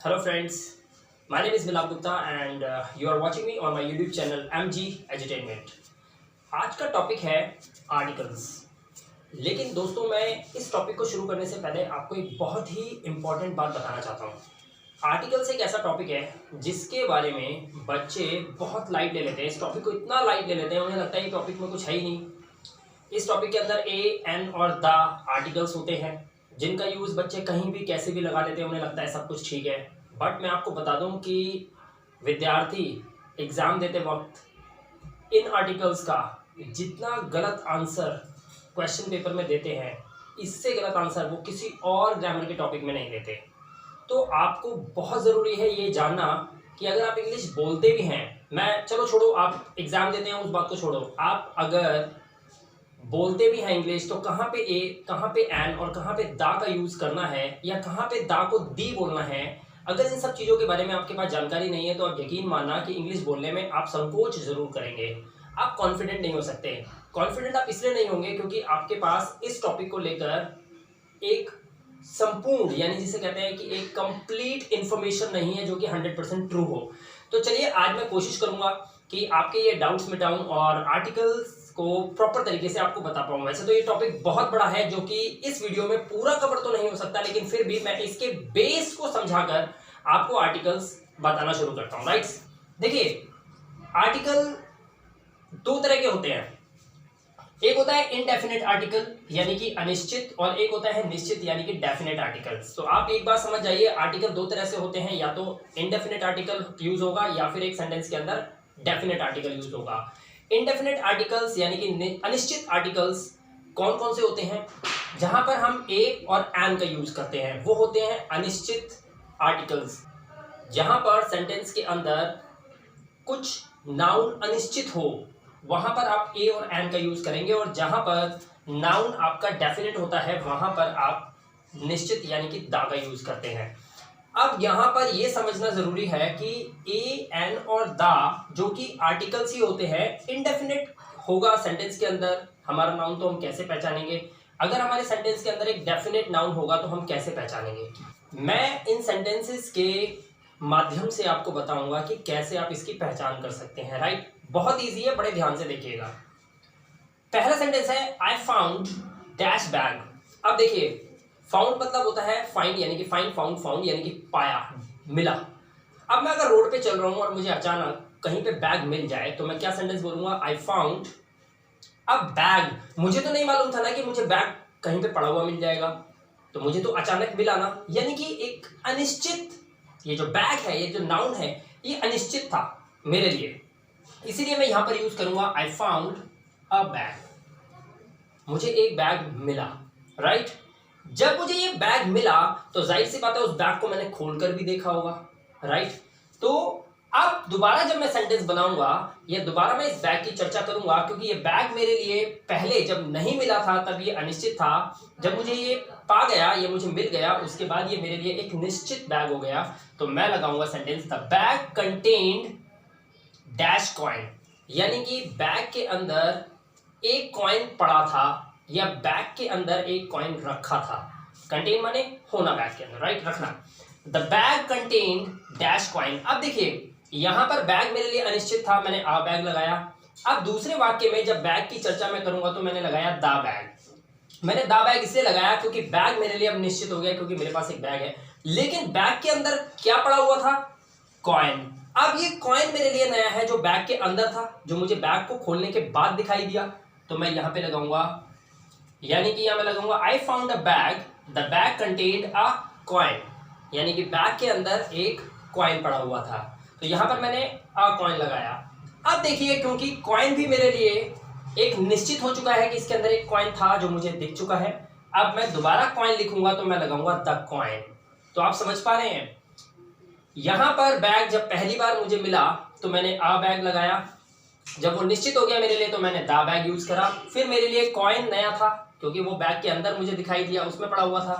Hello friends, my name is Milab Gupta and you are watching me on my YouTube channel MG Edutainment। आज का topic है articles. लेकिन दोस्तों मैं इस टॉपिक को शुरू करने से पहले आपको एक बहुत ही इम्पॉर्टेंट बात बताना चाहता हूँ। आर्टिकल्स एक ऐसा टॉपिक है जिसके बारे में बच्चे बहुत लाइट ले लेते हैं। इस टॉपिक को इतना लाइट ले लेते हैं, उन्हें लगता है कि टॉपिक में कुछ है ही नहीं। इस टॉपिक के अंदर ए, एन और द आर्टिकल्स होते हैं जिनका यूज़ बच्चे कहीं भी कैसे भी लगा लेते हैं, उन्हें लगता है सब कुछ ठीक है। बट मैं आपको बता दूं कि विद्यार्थी एग्ज़ाम देते वक्त इन आर्टिकल्स का जितना गलत आंसर क्वेश्चन पेपर में देते हैं, इससे गलत आंसर वो किसी और ग्रामर के टॉपिक में नहीं देते। तो आपको बहुत ज़रूरी है ये जानना कि अगर आप इंग्लिश बोलते भी हैं, मैं चलो छोड़ो आप एग्ज़ाम देते हैं उस बात को छोड़ो, आप अगर बोलते भी हैं इंग्लिश तो कहाँ पे ए, कहाँ पे एन और कहाँ पे दा का यूज़ करना है या कहाँ पे दा को दी बोलना है, अगर इन सब चीज़ों के बारे में आपके पास जानकारी नहीं है तो आप यकीन मानना कि इंग्लिश बोलने में आप संकोच ज़रूर करेंगे। आप कॉन्फिडेंट नहीं हो सकते। कॉन्फिडेंट आप इसलिए नहीं होंगे क्योंकि आपके पास इस टॉपिक को लेकर एक संपूर्ण यानी जिसे कहते हैं कि एक कंप्लीट इन्फॉर्मेशन नहीं है जो कि 100% ट्रू हो। तो चलिए आज मैं कोशिश करूँगा कि आपके ये डाउट्स मिटाऊँ और आर्टिकल्स को प्रॉपर तरीके से आपको बता पाऊँ। वैसे तो ये टॉपिक बहुत बड़ा है जो कि इस वीडियो में पूरा कवर तो नहीं हो सकता, लेकिन फिर भी मैं इसके बेस को समझाकर आपको आर्टिकल्स बताना शुरू करता हूँ। राइट, देखिए आर्टिकल दो तरह के होते हैं। एक होता है इनडेफिनेट आर्टिकल यानी कि अनिश्चित, और एक होता है निश्चित यानी कि डेफिनेट आर्टिकल्स। तो आप एक बात समझ जाइए, आर्टिकल दो तरह से होते हैं, या तो इनडेफिनेट आर्टिकल यूज होगा या फिर एक सेंटेंस के अंदर डेफिनेट आर्टिकल यूज होगा। इनडेफिनेट आर्टिकल्स यानी कि अनिश्चित आर्टिकल्स कौन कौन से होते हैं? जहां पर हम ए और एन का यूज करते हैं वो होते हैं अनिश्चित आर्टिकल्स। जहां पर सेंटेंस के अंदर कुछ नाउन अनिश्चित हो वहां पर आप ए और एन का यूज करेंगे, और जहां पर नाउन आपका डेफिनेट होता है वहां पर आप निश्चित यानी कि दा का यूज करते हैं। अब यहाँ पर ये समझना जरूरी है कि ए, एन और दा जो कि आर्टिकल्स ही होते हैं, इनडेफिनेट होगा सेंटेंस के अंदर हमारा नाउन तो हम कैसे पहचानेंगे? अगर हमारे सेंटेंस के अंदर एक डेफिनेट नाउन होगा तो हम कैसे पहचानेंगे? मैं इन सेंटेंसेस के माध्यम से आपको बताऊंगा कि कैसे आप इसकी पहचान कर सकते हैं। राइट, बहुत ईजी है, बड़े ध्यान से देखिएगा। पहला सेंटेंस है आई फाउंड डैश बैग। अब देखिए फाउंड मतलब होता है फाइंड यानी कि फाइंड, फाउंड फाउंड यानी कि पाया, मिला। अब मैं अगर रोड पे चल रहा हूं और मुझे अचानक कहीं पे बैग मिल जाए तो मैं क्या सेंटेंस बोलूंगा? I found a bag. मुझे तो नहीं मालूम था ना कि मुझे बैग कहीं पे पड़ा हुआ मिल जाएगा, तो मुझे तो अचानक मिला ना, यानी कि एक अनिश्चित, ये जो बैग है, ये जो नाउन है, ये अनिश्चित था मेरे लिए, इसीलिए मैं यहां पर यूज करूंगा आई फाउंड अ बैग। मुझे एक बैग मिला। राइट, जब मुझे ये बैग मिला तो जाहिर सी बात है उस बैग को मैंने खोलकर भी देखा होगा। राइट, तो अब दोबारा जब मैं सेंटेंस बनाऊंगा या दोबारा मैं इस बैग की चर्चा करूंगा, क्योंकि ये बैग मेरे लिए पहले जब नहीं मिला था तब ये अनिश्चित था, जब मुझे ये पा गया, ये मुझे मिल गया, उसके बाद ये मेरे लिए एक निश्चित बैग हो गया, तो मैं लगाऊंगा sentence the bag contained dash coin, यानी कि बैग के अंदर एक कॉइन पड़ा था या बैग के अंदर एक कॉइन रखा था। कंटेन माने होना बैग के अंदर, राइट, रखना। The bag contain dash coin. अब देखिए यहां पर बैग मेरे लिए अनिश्चित था, मैंने आ बैग लगाया। अब दूसरे वाक्य में जब बैग की चर्चा मैं करूंगा तो मैंने लगाया दा बैग। मैंने दा बैग इसलिए लगाया क्योंकि बैग मेरे लिए अब निश्चित हो गया, क्योंकि मेरे पास एक बैग है, लेकिन बैग के अंदर क्या पड़ा हुआ था? कॉइन। अब ये कॉइन मेरे लिए नया है जो बैग के अंदर था, जो मुझे बैग को खोलने के बाद दिखाई दिया, तो मैं यहां पे लगाऊंगा, यानी कि यहां मैं लगाऊंगा I found a bag the bag contained a coin, यानी कि बैग के अंदर एक कॉइन पड़ा हुआ था, तो यहां पर मैंने अ कॉइन लगाया। अब देखिए क्योंकि कॉइन भी मेरे लिए एक निश्चित हो चुका है कि इसके अंदर एक कॉइन था जो मुझे दिख चुका है, अब मैं दोबारा कॉइन लिखूंगा तो मैं लगाऊंगा द कॉइन। तो आप समझ पा रहे हैं, यहां पर बैग जब पहली बार मुझे मिला तो मैंने अ बैग लगाया, जब वो निश्चित हो गया मेरे लिए तो मैंने दा बैग यूज करा, फिर मेरे लिए कॉइन नया था क्योंकि वो बैग के अंदर मुझे दिखाई दिया, उसमें पड़ा हुआ था,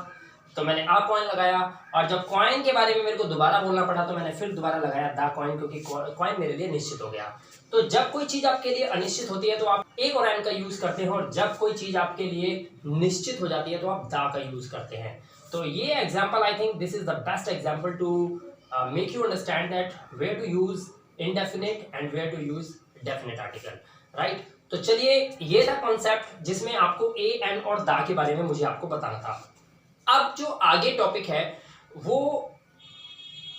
तो मैंने आ कॉइन लगाया, और जब कॉइन के बारे में मेरे को दोबारा बोलना पड़ा तो मैंने फिर दोबारा लगाया दा कॉइन, क्योंकि कॉइन मेरे लिए निश्चित हो गया। तो जब कोई चीज आपके लिए अनिश्चित होती है तो आप एक और एन का यूज करते हैं, और जब कोई चीज आपके लिए निश्चित हो जाती है तो आप दा का यूज करते हैं। तो ये example, I think this is the best example to make you understand that where to use indefinite and where to use definite article, right? तो चलिए, ये था कॉन्सेप्ट जिसमें आपको ए एन और दा के बारे में मुझे आपको बताना था। अब जो आगे टॉपिक है वो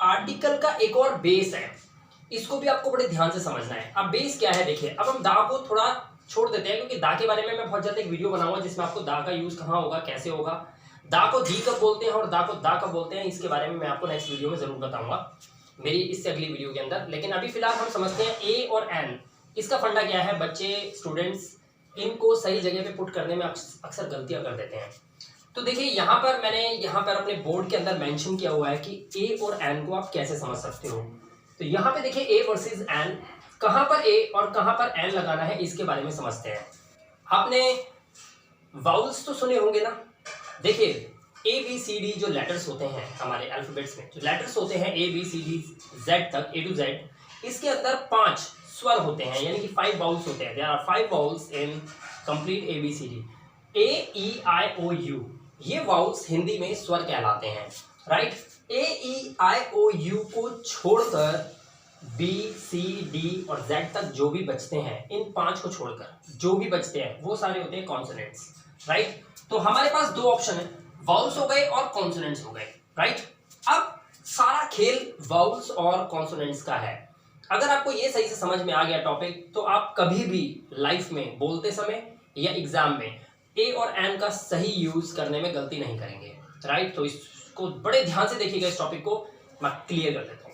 आर्टिकल का एक और बेस है, इसको भी आपको बड़े ध्यान से समझना है। अब बेस क्या है देखिए, अब हम दा को थोड़ा छोड़ देते हैं क्योंकि दा के बारे में मैं बहुत जल्द एक वीडियो बनाऊंगा जिसमें आपको दा का यूज कहाँ होगा, कैसे होगा, दा को दी कब बोलते हैं और दा को दा कब बोलते हैं, इसके बारे में मैं आपको नेक्स्ट वीडियो में जरूर बताऊंगा मेरी इससे अगली वीडियो के अंदर। लेकिन अभी फिलहाल हम समझते हैं ए और एन, इसका फंडा क्या है। बच्चे स्टूडेंट्स इनको सही जगह पे पुट करने में अक्सर गलतियां कर देते हैं। तो देखिए यहाँ पर मैंने यहाँ पर अपने बोर्ड के अंदर मेंशन किया हुआ है कि ए और एन को आप कैसे समझ सकते हो। तो यहाँ पे देखिए ए वर्सेस एन, कहाँ पर ए और कहाँ पर एन लगाना है इसके बारे में समझते हैं। आपने वाउल्स तो सुने होंगे ना। देखिए ए बी सी डी जो लेटर्स होते हैं हमारे अल्फाबेट्स में, जो लेटर्स होते हैं A B C D Z तक, ए टू जेड, इसके अंदर 5 स्वर होते हैं, यानी कि 5 वाउल्स होते हैं। There are 5 vowels in complete A B C D. A E I O U, ये वाउल्स हिंदी में स्वर कहलाते हैं, right. A E I O you को छोड़कर बी सी डी और जेड तक जो भी बचते हैं, इन 5 को छोड़कर जो भी बचते हैं वो सारे होते हैं कॉन्सोनेंट्स, राइट। तो हमारे पास 2 ऑप्शन है, वाउल्स हो गए और कॉन्सोनेंट्स हो गए, राइट। अब सारा खेल वाउल्स और कॉन्सोनेंट्स का है। अगर आपको ये सही से समझ में आ गया टॉपिक, तो आप कभी भी लाइफ में बोलते समय या एग्जाम में ए और एन का सही यूज करने में गलती नहीं करेंगे, राइट। तो इसको बड़े ध्यान से देखिएगा, इस टॉपिक को मैं क्लियर कर देता हूँ।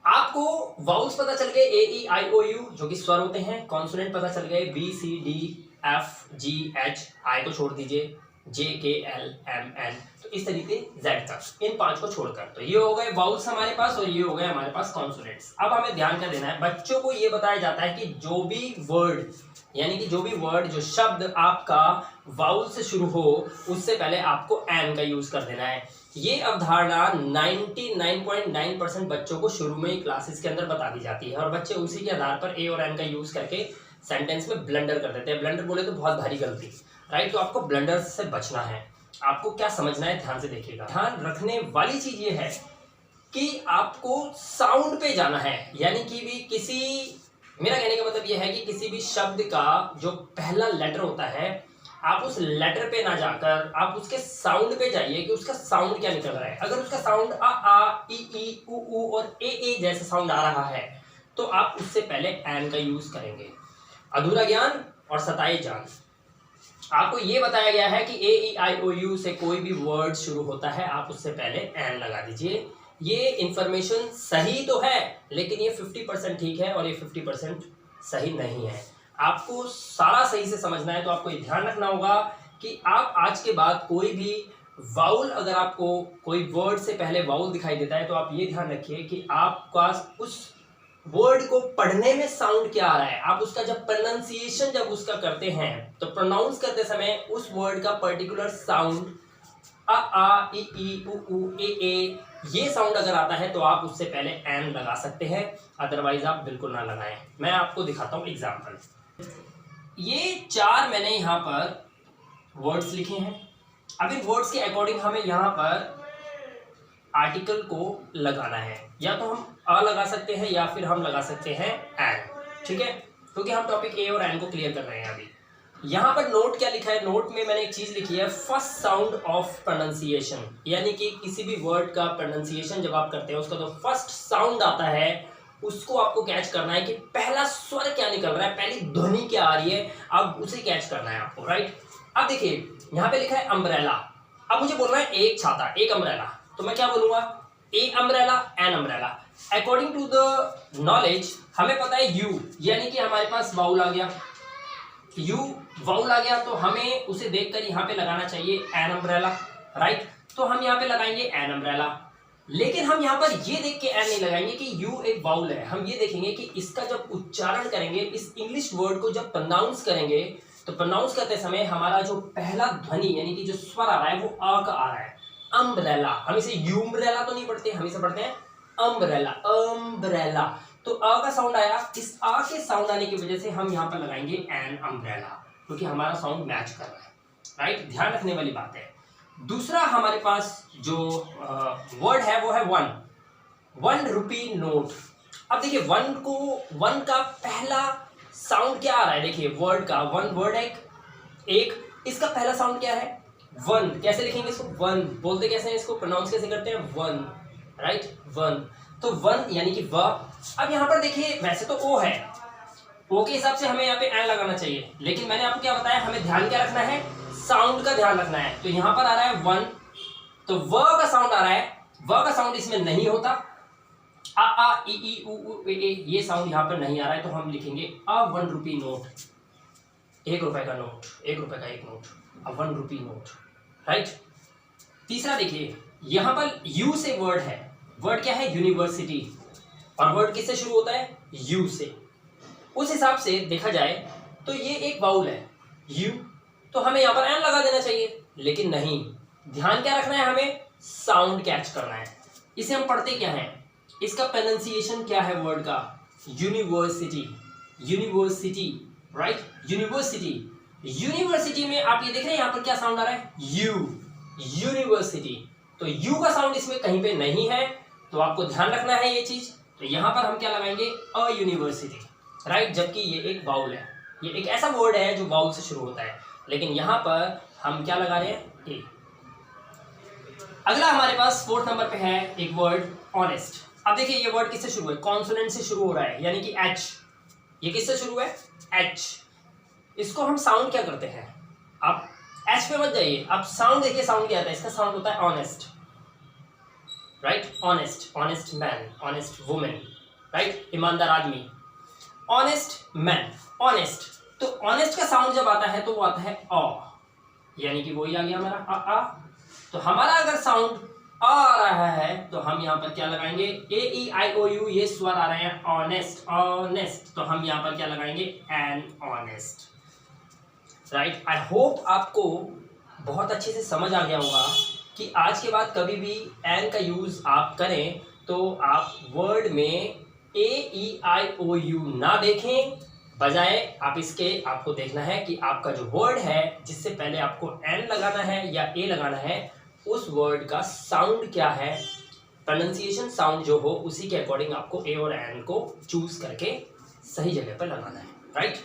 आपको वाउल्स पता चल गए ए ई आई ओ यू जो कि स्वर होते हैं, कॉन्सोनेंट पता चल गए B C D F G H, I को छोड़ दीजिए, जे के एल एम एन, तो इस तरीके जेड तक, इन 5 को छोड़कर। तो ये हो गए वाउल्स हमारे पास और ये हो गए हमारे पास कॉन्सोनेंट्स। अब हमें ध्यान क्या देना है, बच्चों को ये बताया जाता है कि जो भी वर्ड, यानी कि जो भी वर्ड, जो शब्द आपका वाउल से शुरू हो उससे पहले आपको एन का यूज कर देना है। ये अवधारणा 99.9% बच्चों को शुरू में ही क्लासेस के अंदर बता दी जाती है और बच्चे उसी के आधार पर ए और एन का यूज करके सेंटेंस में ब्लंडर कर देते हैं। ब्लंडर बोले तो बहुत भारी गलती, राइट। तो आपको ब्लंडर से बचना है। आपको क्या समझना है, ध्यान से देखिएगा। ध्यान रखने वाली चीज ये है कि आपको साउंड पे जाना है, यानी कि भी किसी, मेरा कहने का मतलब ये है कि किसी भी शब्द का जो पहला लेटर होता है, आप उस लेटर पे ना जाकर आप उसके साउंड पे जाइए कि उसका साउंड क्या निकल रहा है। अगर उसका साउंड आ ई उ और ए जैसा साउंड आ रहा है तो आप उससे पहले एन का यूज करेंगे। अधूरा ज्ञान और सताई जान, आपको ये बताया गया है कि ए ई आई ओ यू से कोई भी वर्ड शुरू होता है आप उससे पहले एन लगा दीजिए। ये इंफॉर्मेशन सही तो है, लेकिन ये 50% ठीक है और ये 50% सही नहीं है। आपको सारा सही से समझना है, तो आपको ये ध्यान रखना होगा कि आप आज के बाद कोई भी वाउल, अगर आपको कोई वर्ड से पहले वाउल दिखाई देता है तो आप ये ध्यान रखिए कि आपका उस वर्ड को पढ़ने में साउंड क्या आ रहा है। आप उसका जब प्रोनाउंसिएशन जब उसका करते हैं तो प्रोनाउंस करते समय उस वर्ड का पर्टिकुलर साउंड आ ई उ ए ये साउंड अगर आता है तो आप उससे पहले एन लगा सकते हैं, अदरवाइज आप बिल्कुल ना लगाएं। मैं आपको दिखाता हूं एग्जांपल। ये 4 मैंने यहाँ पर वर्ड्स लिखे हैं। अब इन वर्ड्स के अकॉर्डिंग हमें यहाँ पर आर्टिकल को लगाना है, या तो हम अ लगा सकते हैं या फिर हम लगा सकते हैं एन, ठीक है, क्योंकि हम टॉपिक ए और एन को क्लियर कर रहे हैं अभी। यहाँ पर नोट क्या लिखा है, नोट में मैंने एक चीज लिखी है, फर्स्ट साउंड ऑफ प्रोनाउंसिएशन, यानी कि किसी भी वर्ड का प्रोनाउंसिएशन जब आप करते हैं उसका जो फर्स्ट साउंड आता है उसको आपको कैच करना है कि पहला स्वर क्या निकल रहा है, पहली ध्वनि क्या आ रही है, अब उसे कैच करना है आपको, राइट। अब देखिए यहाँ पे लिखा है अम्ब्रेला। अब मुझे बोलना है एक छाता, एक अम्ब्रेला, तो मैं क्या बोलूंगा, a umbrella an umbrella. According to the knowledge हमें पता है यू, यानी कि हमारे पास वाउल आ गया, यू वाउल आ गया, तो हमें उसे देखकर यहाँ पे लगाना चाहिए एन अम्ब्रेला, राइट। तो हम यहाँ पे लगाएंगे एन अम्ब्रेला, लेकिन हम यहाँ पर ये देख के एन नहीं लगाएंगे कि यू एक वाउल है। हम ये देखेंगे कि इसका जब उच्चारण करेंगे, इस इंग्लिश वर्ड को जब प्रोनाउंस करेंगे, तो प्रोनाउंस करते समय हमारा जो पहला ध्वनि यानी कि जो स्वर आ रहा है वो अ का आ रहा है, अम्ब्रेला। हम इसे यूम्ब्रेला तो नहीं पढ़ते, हम इसे पढ़ते हैं अम्ब्रेला, अम्ब्रेला। तो अ का साउंड आया, इस अ के साउंड आने की वजह से हम यहाँ पर लगाएंगे एन अम्ब्रेला, क्योंकि हमारा साउंड मैच कर रहा है, राइट। ध्यान रखने वाली बात है। दूसरा हमारे पास जो वर्ड है वो है वन रुपी नोट। अब देखिए वन का पहला साउंड क्या आ रहा है, देखिए वर्ड का वन वर्ड है एक, इसका पहला साउंड क्या है वन। कैसे लिखेंगे इसको, वन बोलते कैसे हैं, इसको प्रोनाउंस कैसे करते हैं, वन, राइट, वन। तो वन यानी कि व। अब यहाँ पर देखिए वैसे तो ओ है, ओ के हिसाब से हमें यहाँ पे एन लगाना चाहिए, लेकिन मैंने आपको क्या बताया, हमें ध्यान क्या रखना है, साउंड का ध्यान रखना है। तो यहाँ पर आ रहा है वन, तो व का साउंड आ रहा है, व का साउंड इसमें नहीं होता, आ ई उ ए ये साउंड यहाँ पर नहीं आ रहा है, तो हम लिखेंगे अ 1 रुपी नोट, 1 रुपए का नोट, 1 रुपए का एक नोट, अ 1 रुपी नोट, राइट। तीसरा देखिए यहाँ पर यू से वर्ड है, वर्ड क्या है, यूनिवर्सिटी, और वर्ड किससे शुरू होता है, यू से। उस हिसाब से देखा जाए तो ये एक बाउल है यू, तो हमें यहाँ पर एन लगा देना चाहिए, लेकिन नहीं, ध्यान क्या रखना है, हमें साउंड कैच करना है। इसे हम पढ़ते क्या है, इसका प्रोनाउंसिएशन क्या है वर्ड का, university, university, right, university. University में आप ये देख रहे हैं यहाँ पर क्या साउंड आ रहा है, यू, यूनिवर्सिटी। तो यू का साउंड इसमें कहीं पे नहीं है, तो आपको ध्यान रखना है ये चीज। तो यहाँ पर हम क्या लगाएंगे, अ यूनिवर्सिटी, राइट, जबकि ये एक बाउल है, ये एक ऐसा वर्ड है जो बाउल से शुरू होता है, लेकिन यहाँ पर हम क्या लगा रहे हैं, ए। अगला हमारे पास 4th नंबर पे है एक वर्ड ऑनेस्ट। अब देखिए ये वर्ड किससे शुरू है, कॉन्सोनेंट से शुरू हो रहा है, यानी कि एच। ये किससे शुरू है, एच। इसको हम साउंड क्या करते हैं, आप एच पे मत जाइए, आप साउंड देखिए, साउंड क्या आता है, इसका साउंड होता है honest, right, honest, honest man, honest women, right, ईमानदार आदमी, ऑनेस्ट मैन, ऑनेस्ट। तो ऑनेस्ट का साउंड जब आता है तो वो आता है अ, यानी कि वही आ गया हमारा आ। तो हमारा अगर साउंड आ रहा है तो हम यहाँ पर क्या लगाएंगे, ए ई आई ओ यू, ये स्वर आ रहे हैं, ऑनेस्ट, ऑनेस्ट, तो हम यहाँ पर क्या लगाएंगे, an, honest, right. I hope आपको बहुत अच्छे से समझ आ गया होगा कि आज के बाद कभी भी एन का यूज आप करें तो आप वर्ड में ए ई आई ओ यू ना देखें, बजाय आप इसके, आपको देखना है कि आपका जो वर्ड है जिससे पहले आपको एन लगाना है या ए लगाना है, उस वर्ड का साउंड क्या है, प्रोनाउंसिएशन साउंड जो हो उसी के अकॉर्डिंग आपको ए और एन को चूज करके सही जगह पर लगाना है, right.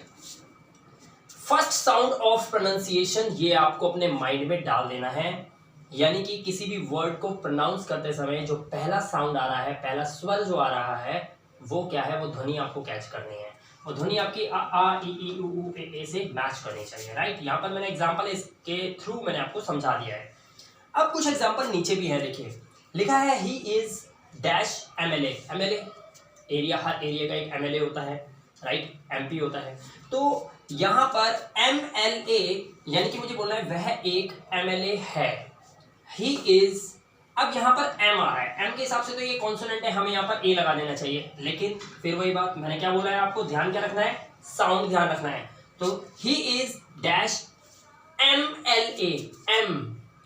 First sound of pronunciation, ये आपको अपने माइंड में डाल देना है, यानी कि किसी भी वर्ड को प्रोनाउंस करते समय जो पहला साउंड आ रहा है, पहला स्वर जो आ रहा है, वो क्या है, वो ध्वनि आपको कैच करनी है, वो ध्वनि आपकी आ ई उ ए से मैच करनी चाहिए, राइट। यहाँ पर मैंने एग्जांपल इसके थ्रू मैंने आपको समझा दिया है। अब कुछ एग्जांपल नीचे भी है, देखिए लिखा है ही is dash MLA, MLA area, her area का एक एमएलए होता है, राइट, एमपी होता है। तो यहाँ पर एमएलए यानी कि मुझे बोलना है वह एक एमएलए है, ही इज। अब यहाँ पर एम आ रहा है, एम के हिसाब से तो ये कॉन्सोनेंट है, हमें यहाँ पर ए लगा देना चाहिए, लेकिन फिर वही बात, मैंने क्या बोला है आपको, ध्यान क्या रखना है, साउंड ध्यान रखना है। तो he is dash M L A, M,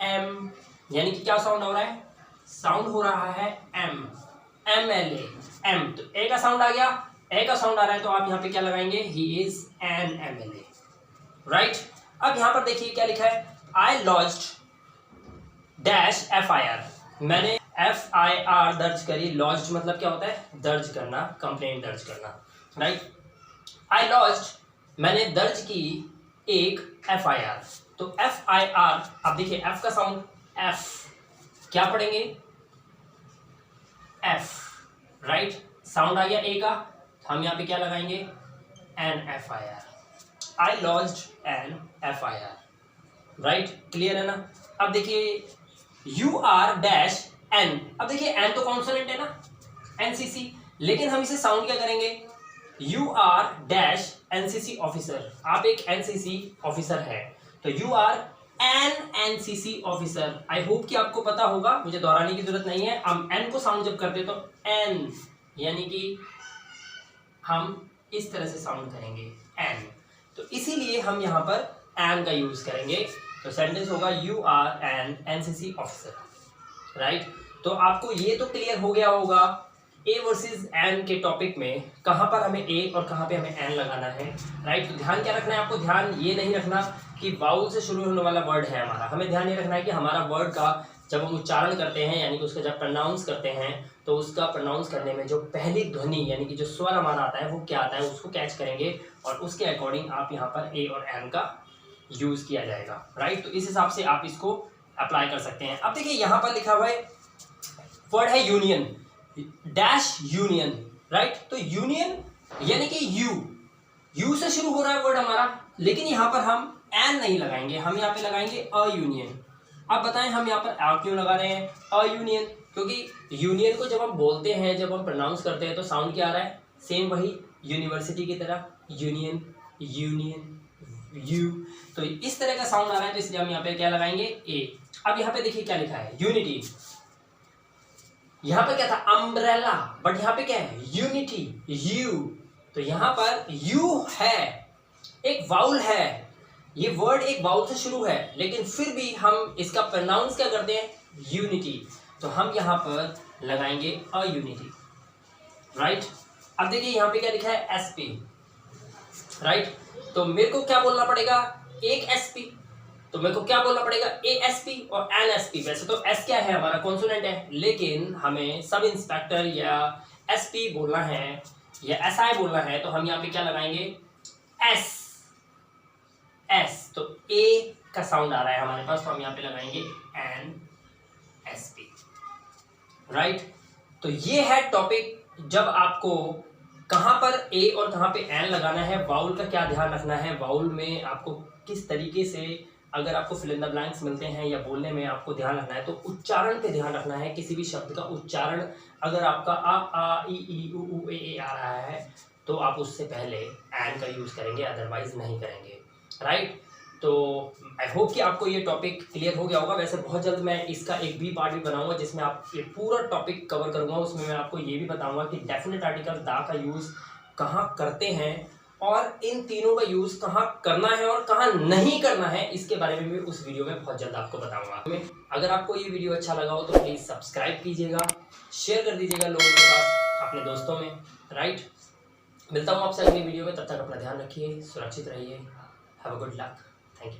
M यानी कि क्या साउंड हो रहा है, साउंड हो रहा है M, M L A, M. तो ए का साउंड आ गया, ए का साउंड आ रहा है, तो आप यहाँ पे क्या लगाएंगे, he is an M L A, right. अब यहाँ पर देखिए क्या लिखा है, I lodged dash F I R, मैंने एफ आई आर दर्ज करी, लॉज्ड मतलब क्या होता है, दर्ज करना, कंप्लेंट दर्ज करना, राइट। आई लॉज्ड मैंने दर्ज की एक एफ आई आर, तो एफ आई आर, अब देखिए एफ का साउंड एफ, क्या पढ़ेंगे, एफ, राइट, साउंड आ गया ए का, हम यहाँ पे क्या लगाएंगे, an F I R, I lodged an F I R, right, clear है ना। अब देखिए यू आर डैश एन, अब देखिए एन तो कॉन्सोनेंट है ना, एनसीसी, लेकिन हम इसे साउंड क्या करेंगे, you are dash NCC officer, आप एक एनसीसी ऑफिसर है, तो you are an NCC officer. I hope कि आपको पता होगा, मुझे दोहराने की जरूरत नहीं है। हम एन को साउंड जब करते तो एन, यानी कि हम इस तरह से साउंड करेंगे एन, तो इसीलिए हम यहाँ पर एन का यूज करेंगे। तो सेंटेंस होगा you are an NCC officer, right. तो आपको ये तो क्लियर हो गया होगा ए वर्सेस एन के टॉपिक में कहाँ पर हमें ए और कहाँ पे हमें एन लगाना है, राइट। तो ध्यान क्या रखना है आपको, ध्यान ये नहीं रखना कि वाउल से शुरू होने वाला वर्ड है हमारा, हमें ध्यान ये रखना है कि हमारा वर्ड का जब हम उच्चारण करते हैं यानी कि उसका जब प्रोनाउंस करते हैं तो उसका प्रोनाउंस करने में जो पहली ध्वनि यानी कि जो स्वर हमारा आता है वो क्या आता है उसको कैच करेंगे और उसके अकॉर्डिंग आप यहाँ पर ए और एन का यूज किया जाएगा, राइट। तो इस हिसाब से आप इसको अप्लाई कर सकते हैं। अब देखिए यहाँ पर लिखा हुआ है वर्ड है यूनियन, डैश यूनियन, राइट। तो यूनियन यानी कि यू से शुरू हो रहा है वर्ड हमारा, लेकिन यहाँ पर हम एन नहीं लगाएंगे, हम यहाँ पे लगाएंगे अ यूनियन। अब बताएं हम यहाँ पर आ क्यों लगा रहे हैं अ यूनियन, क्योंकि यूनियन को जब हम बोलते हैं, जब हम प्रोनाउंस करते हैं तो साउंड क्या आ रहा है, सेम वही यूनिवर्सिटी की तरह, यूनियन यूनियन यू, तो इस तरह का साउंड आ रहा है, तो इसलिए हम यहाँ पे क्या लगाएंगे ए। अब यहाँ पे देखिए क्या लिखा है यूनिटी, यहाँ पे क्या था अम्ब्रेला, बट यहाँ पे क्या है यूनिटी यू, तो यहाँ पर यू है एक वाउल है, ये वर्ड एक वाउल से शुरू है, लेकिन फिर भी हम इसका प्रोनाउंस क्या करते हैं यूनिटी, तो हम यहाँ पर लगाएंगे अ यूनिटी, राइट। अब देखिए यहाँ पे क्या लिखा है एसपी, राइट। तो मेरे को क्या बोलना पड़ेगा एक एसपी, तो मेरे को क्या बोलना पड़ेगा ए एस पी और एन एस पी। वैसे तो एस क्या है हमारा कॉन्सोनेंट है, लेकिन हमें सब इंस्पेक्टर या एस पी बोलना है या एस आई बोलना है, तो हम यहाँ पे क्या लगाएंगे एस एस, तो ए का साउंड आ रहा है हमारे पास, तो हम यहाँ पे लगाएंगे एन एस पी, राइट। तो ये है टॉपिक, जब आपको कहाँ पर ए और कहाँ पे एन लगाना है, वाउल का क्या ध्यान रखना है, वाउल में आपको किस तरीके से अगर आपको फिल इन द ब्लैंक्स मिलते हैं या बोलने में आपको ध्यान रखना है, तो उच्चारण पे ध्यान रखना है। किसी भी शब्द का उच्चारण अगर आपका आ ई उ ए आ रहा है तो आप उससे पहले एन का यूज़ करेंगे, अदरवाइज नहीं करेंगे, राइट। तो आई होप कि आपको ये टॉपिक क्लियर हो गया होगा। वैसे बहुत जल्द मैं इसका एक भी पार्ट भी बनाऊंगा जिसमें आप ये पूरा टॉपिक कवर करूंगा, उसमें मैं आपको ये भी बताऊंगा कि डेफिनेट आर्टिकल दा का यूज़ कहाँ करते हैं और इन तीनों का यूज़ कहाँ करना है और कहाँ नहीं करना है, इसके बारे में भी उस वीडियो में बहुत जल्द आपको बताऊंगा। अगर आपको ये वीडियो अच्छा लगा हो तो प्लीज़ सब्सक्राइब कीजिएगा, शेयर कर दीजिएगा लोगों के पास, अपने दोस्तों में, राइट। मिलता हूँ आपसे अगली वीडियो में, तब तक अपना ध्यान रखिए, सुरक्षित रहिए, have a good luck, thank you.